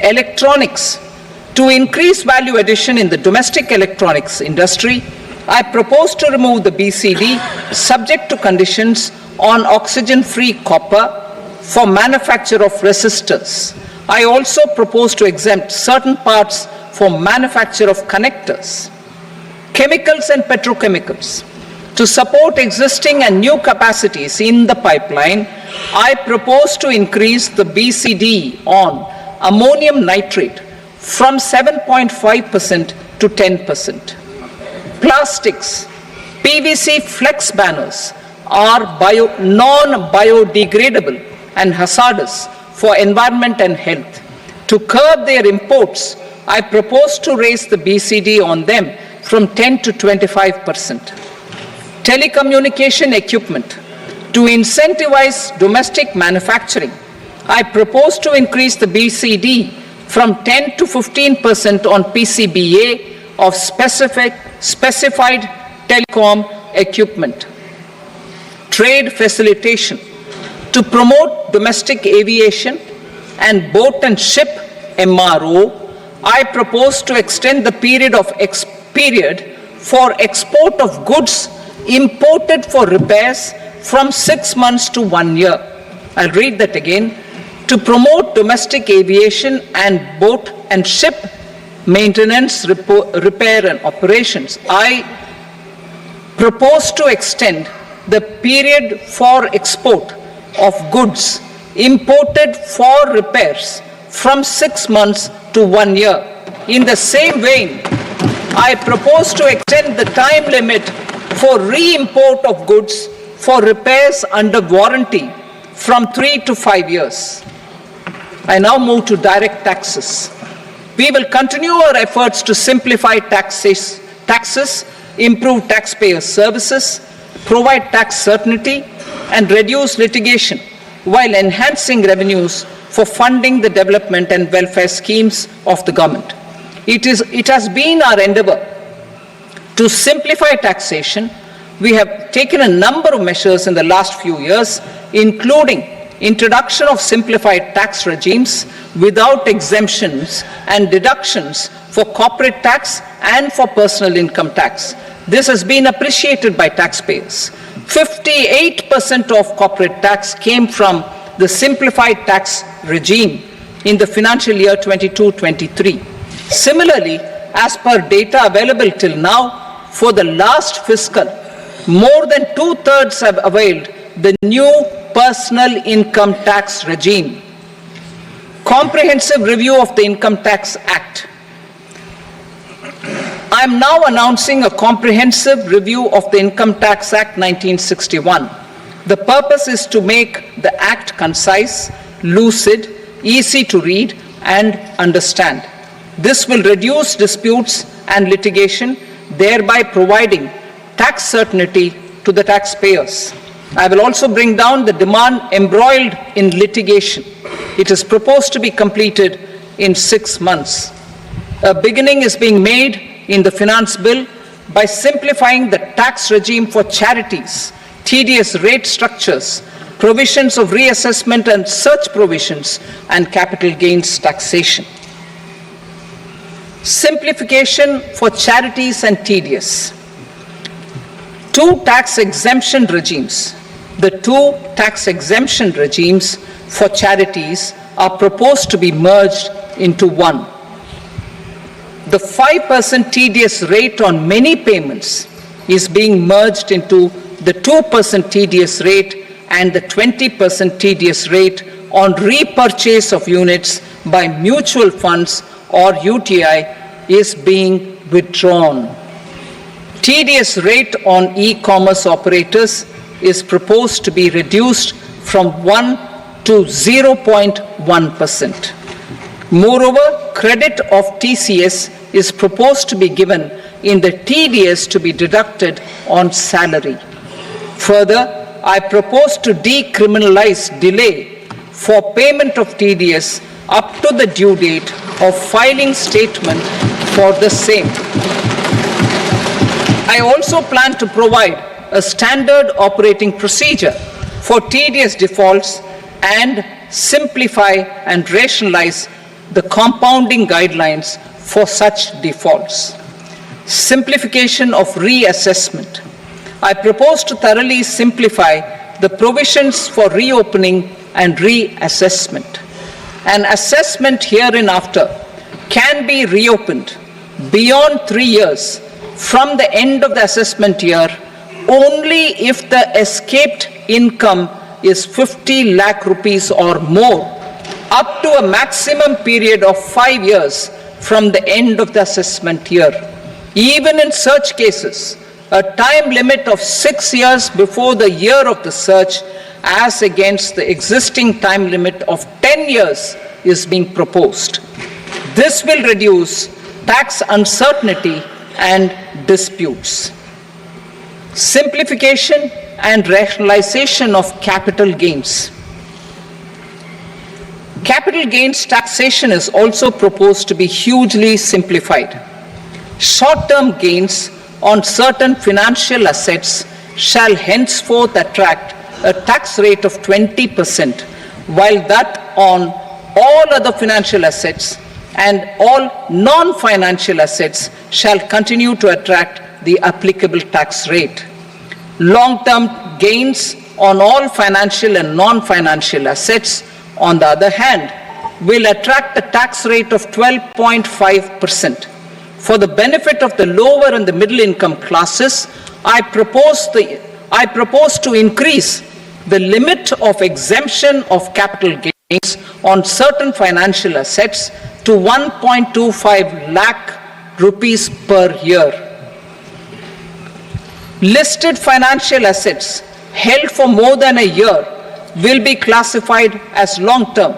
Electronics. To increase value addition in the domestic electronics industry, I propose to remove the BCD subject to conditions on oxygen-free copper for manufacture of resistors. I also propose to exempt certain parts for manufacture of connectors. Chemicals and petrochemicals. To support existing and new capacities in the pipeline, I propose to increase the BCD on ammonium nitrate from 7.5% to 10%. Plastics. PVC flex banners are non-biodegradable and hazardous for environment and health. To curb their imports, I propose to raise the BCD on them from 10 to 25%. Telecommunication equipment. To incentivize domestic manufacturing, I propose to increase the BCD from 10 to 15% on PCBA of specified telecom equipment. Trade facilitation. To promote domestic aviation and boat and ship MRO, I propose to extend the period for export of goods imported for repairs from 6 months to 1 year. I'll read that again. To promote domestic aviation and boat and ship maintenance, repair and operations, I propose to extend the period for export of goods imported for repairs from 6 months to 1 year. In the same vein, I propose to extend the time limit for re-import of goods for repairs under warranty from 3 to 5 years. I now move to direct taxes. We will continue our efforts to simplify taxes, improve taxpayer services, provide tax certainty, and reduce litigation while enhancing revenues for funding the development and welfare schemes of the government. It has been our endeavor to simplify taxation. We have taken a number of measures in the last few years, including introduction of simplified tax regimes without exemptions and deductions for corporate tax and for personal income tax. This has been appreciated by taxpayers. 58% of corporate tax came from the simplified tax regime in the financial year 22-23. Similarly, as per data available till now, for the last fiscal, more than 2/3 have availed the new personal income tax regime. Comprehensive review of the Income Tax Act. I am now announcing a comprehensive review of the Income Tax Act 1961. The purpose is to make the Act concise, lucid, easy to read and understand. This will reduce disputes and litigation, thereby providing tax certainty to the taxpayers. I will also bring down the demand embroiled in litigation. It is proposed to be completed in 6 months. A beginning is being made in the finance bill by simplifying the tax regime for charities, tedious rate structures, provisions of reassessment and such provisions, and capital gains taxation. Simplification for charities and tedious. Two tax exemption regimes. The two tax exemption regimes for charities are proposed to be merged into one. The 5% tedious rate on many payments is being merged into the 2% tedious rate, and the 20% tedious rate on repurchase of units by mutual funds or UTI is being withdrawn. Tedious rate on e-commerce operators is proposed to be reduced from 1 to 0.1%. Moreover, credit of TCS is proposed to be given in the TDS to be deducted on salary. Further, I propose to decriminalize delay for payment of TDS up to the due date of filing statement for the same. I also plan to provide a standard operating procedure for TDS defaults and simplify and rationalize the compounding guidelines for such defaults. Simplification of reassessment. I propose to thoroughly simplify the provisions for reopening and reassessment. An assessment hereinafter can be reopened beyond 3 years from the end of the assessment year only if the escaped income is 50 lakh rupees or more, up to a maximum period of 5 years from the end of the assessment year. Even in such cases, a time limit of 6 years before the year of the search, as against the existing time limit of 10 years, is being proposed. This will reduce tax uncertainty and disputes. Simplification and rationalization of capital gains. Capital gains taxation is also proposed to be hugely simplified. Short-term gains on certain financial assets shall henceforth attract a tax rate of 20%, while that on all other financial assets and all non-financial assets shall continue to attract the applicable tax rate. Long-term gains on all financial and non-financial assets, on the other hand, will attract a tax rate of 12.5%. For the benefit of the lower and the middle income classes, I propose to increase the limit of exemption of capital gains on certain financial assets to 1.25 lakh rupees per year. Listed financial assets held for more than a year will be classified as long-term,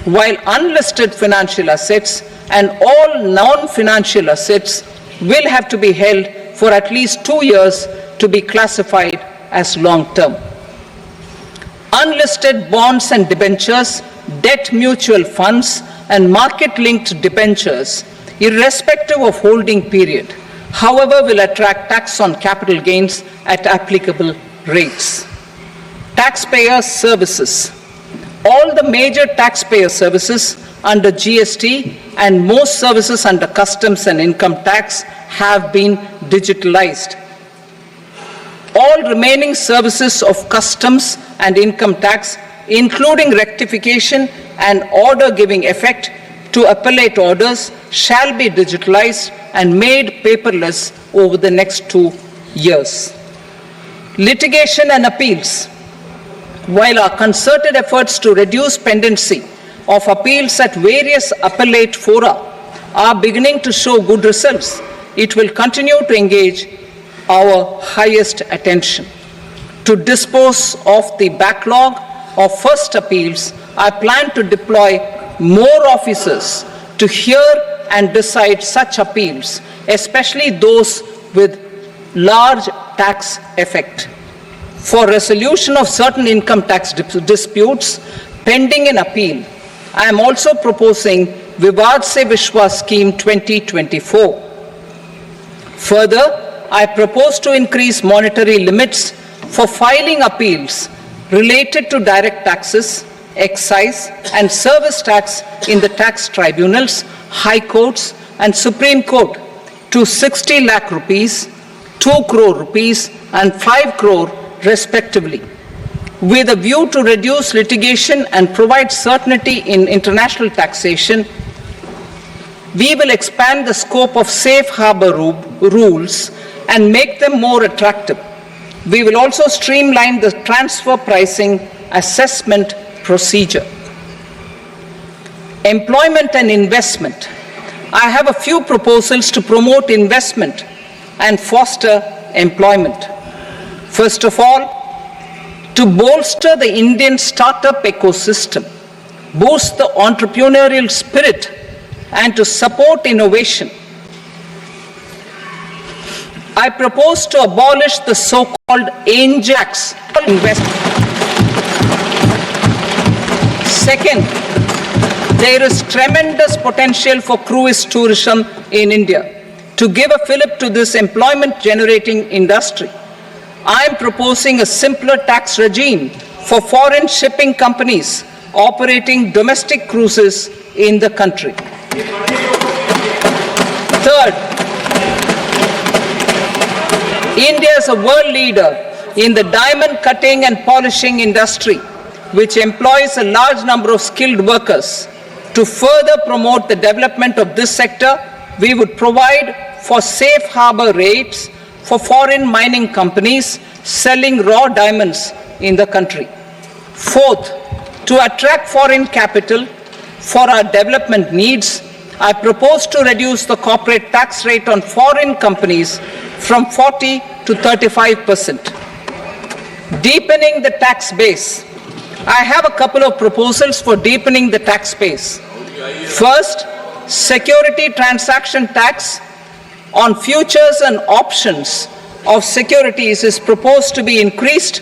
while unlisted financial assets and all non-financial assets will have to be held for at least 2 years to be classified as long-term. Unlisted bonds and debentures, debt mutual funds, and market-linked debentures, irrespective of holding period, however, will attract tax on capital gains at applicable rates. Taxpayer services. All the major taxpayer services under GST and most services under customs and income tax have been digitalized. All remaining services of customs and income tax, including rectification and order giving effect to appellate orders, shall be digitalized and made paperless over the next 2 years. Litigation and appeals. While our concerted efforts to reduce pendency of appeals at various appellate fora are beginning to show good results, it will continue to engage our highest attention. To dispose of the backlog of first appeals, I plan to deploy more officers to hear and decide such appeals, especially those with large tax effect. For resolution of certain income tax disputes pending an appeal, I am also proposing Vivad Se Vishwas Scheme 2024. Further, I propose to increase monetary limits for filing appeals related to direct taxes, excise, and service tax in the tax tribunals, high courts, and Supreme Court to 60 lakh rupees, 2 crore rupees, and 5 crore respectively, with a view to reduce litigation and provide certainty in international taxation. We will expand the scope of safe harbor rules and make them more attractive. We will also streamline the transfer pricing assessment procedure. Employment and investment. I have a few proposals to promote investment and foster employment. First of all, to bolster the Indian startup ecosystem, boost the entrepreneurial spirit, and to support innovation, I propose to abolish the so-called ANJAX investment. Second, there is tremendous potential for cruise tourism in India. To give a fillip to this employment-generating industry, I am proposing a simpler tax regime for foreign shipping companies operating domestic cruises in the country. Third, India is a world leader in the diamond cutting and polishing industry, which employs a large number of skilled workers. To further promote the development of this sector, we would provide for safe harbor rates for foreign mining companies selling raw diamonds in the country. Fourth, to attract foreign capital for our development needs, I propose to reduce the corporate tax rate on foreign companies from 40 to 35%. Deepening the tax base. I have a couple of proposals for deepening the tax base. First, security transaction tax on futures and options of securities is proposed to be increased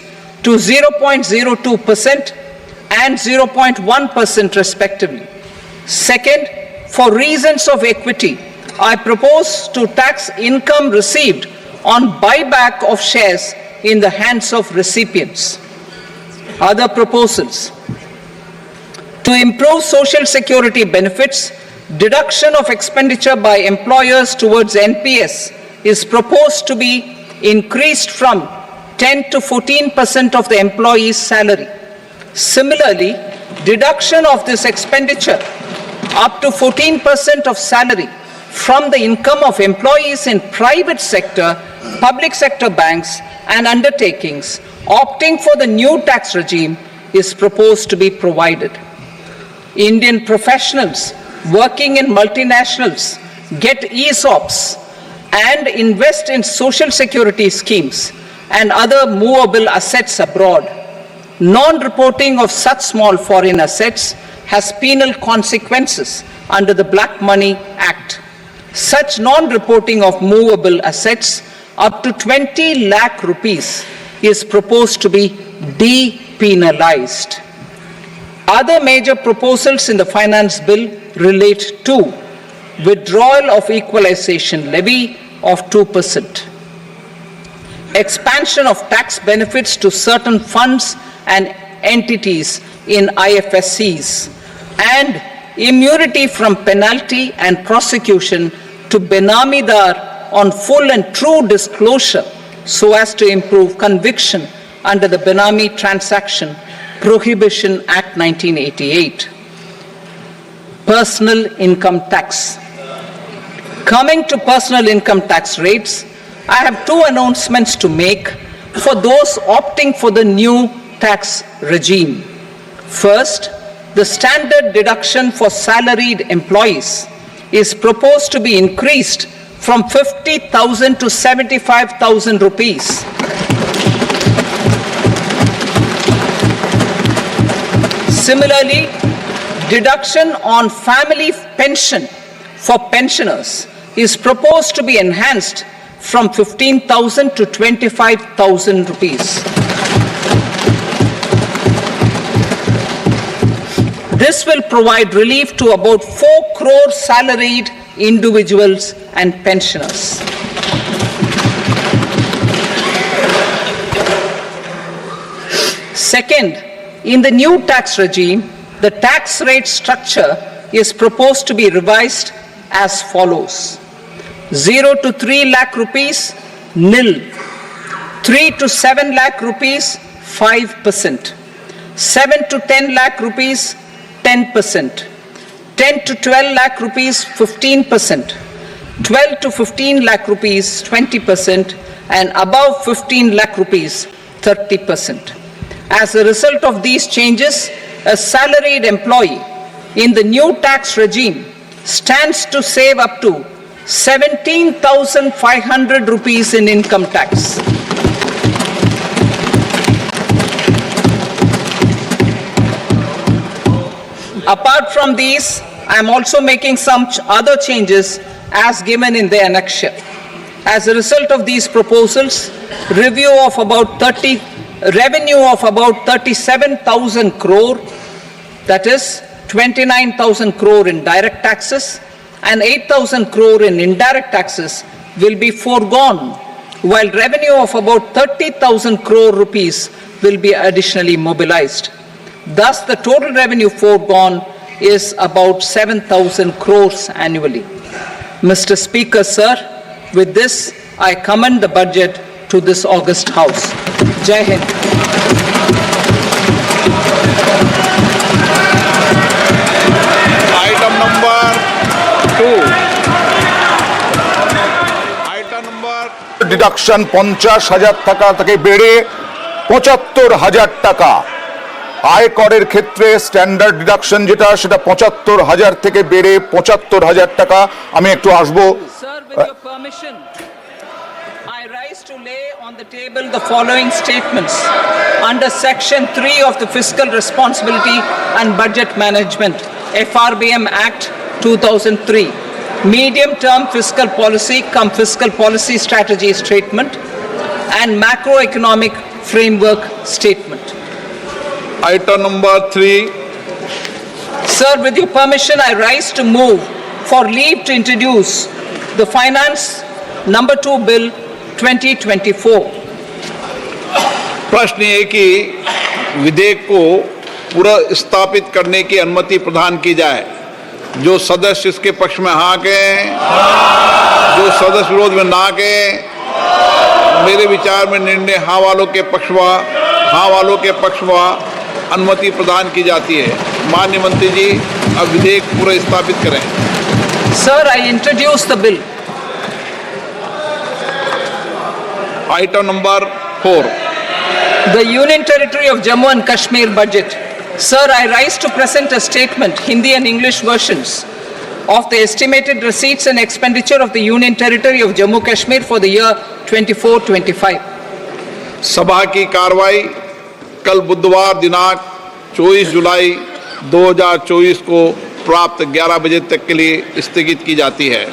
to 0.02% and 0.1% respectively. Second, for reasons of equity, I propose to tax income received on buyback of shares in the hands of recipients. Other proposals. To improve social security benefits, deduction of expenditure by employers towards NPS is proposed to be increased from 10 to 14% of the employee's salary. Similarly, deduction of this expenditure up to 14% of salary from the income of employees in private sector, public sector banks and undertakings opting for the new tax regime is proposed to be provided. Indian professionals working in multinationals get ESOPs and invest in social security schemes and other movable assets abroad. Non-reporting of such small foreign assets has penal consequences under the Black Money Act. Such non-reporting of movable assets up to 20 lakh rupees is proposed to be depenalized. Other major proposals in the finance bill relate to withdrawal of equalization levy of 2%, expansion of tax benefits to certain funds and entities in IFSCs, and immunity from penalty and prosecution to Benamidar on full and true disclosure so as to improve conviction under the Benami Transaction Prohibition Act 1988. Personal income tax. Coming to personal income tax rates, I have two announcements to make for those opting for the new tax regime. First, the standard deduction for salaried employees is proposed to be increased from 50,000 to 75,000 rupees. Similarly, deduction on family pension for pensioners is proposed to be enhanced from 15,000 to 25,000 rupees. This will provide relief to about 4 crore salaried individuals and pensioners. Second, in the new tax regime, the tax rate structure is proposed to be revised as follows. 0 to 3 lakh rupees, nil. 3 to 7 lakh rupees, 5%. 7 to 10 lakh rupees, 10%. 10 to 12 lakh rupees, 15%. 12 to 15 lakh rupees, 20%. And above 15 lakh rupees, 30%. As a result of these changes, a salaried employee in the new tax regime stands to save up to 17,500 rupees in income tax. Apart from these, I am also making some other changes as given in the annexure. As a result of these proposals, revenue of about 37,000 crore, that is 29,000 crore in direct taxes and 8,000 crore in indirect taxes will be foregone, while revenue of about 30,000 crore rupees will be additionally mobilized. Thus, the total revenue foregone is about 7,000 crores annually. Mr. Speaker, sir, with this, I commend the budget to this august House. Jai Hind. Item number 2. Item number deduction 50,000 টাকা থেকে বেড়ে 75,000 টাকা। আয়করের ক্ষেত্রে standard deduction যেটা সেটা 75,000 থেকে বেড়ে 75,000 টাকা। আমি একটু আসবো। Sir, with your permission, I rise to lay on the table the following statements under Section 3 of the Fiscal Responsibility and Budget Management, FRBM Act 2003, Medium-Term Fiscal Policy cum Fiscal Policy Strategy Statement and Macroeconomic Framework Statement. item number 3. Sir, with your permission, I rise to move for leave to introduce the Finance Number 2 Bill 2024. प्रश्न ये कि विधेयक को पूरा स्थापित करने की अनुमति प्रदान की जाए। जो सदस्य इसके पक्ष में हाँ कहें, जो सदस्य विरोध में ना कहें। मेरे विचार में निर्णय हाँ वालों के पक्ष में अनुमति प्रदान की जाती है। माननीय मंत्री जी, अब विधेयक पूरा स्थापित करें। Sir, I introduce the bill. Item number 4. The Union Territory of Jammu and Kashmir budget. Sir, I rise to present a statement, Hindi and English versions, of the estimated receipts and expenditure of the Union Territory of Jammu Kashmir for the year 24-25. सभा की कार्रवाई कल बुधवार दिनांक 24 जुलाई 2024 को प्राप्त 11 बजे तक के लिए स्थगित की जाती है।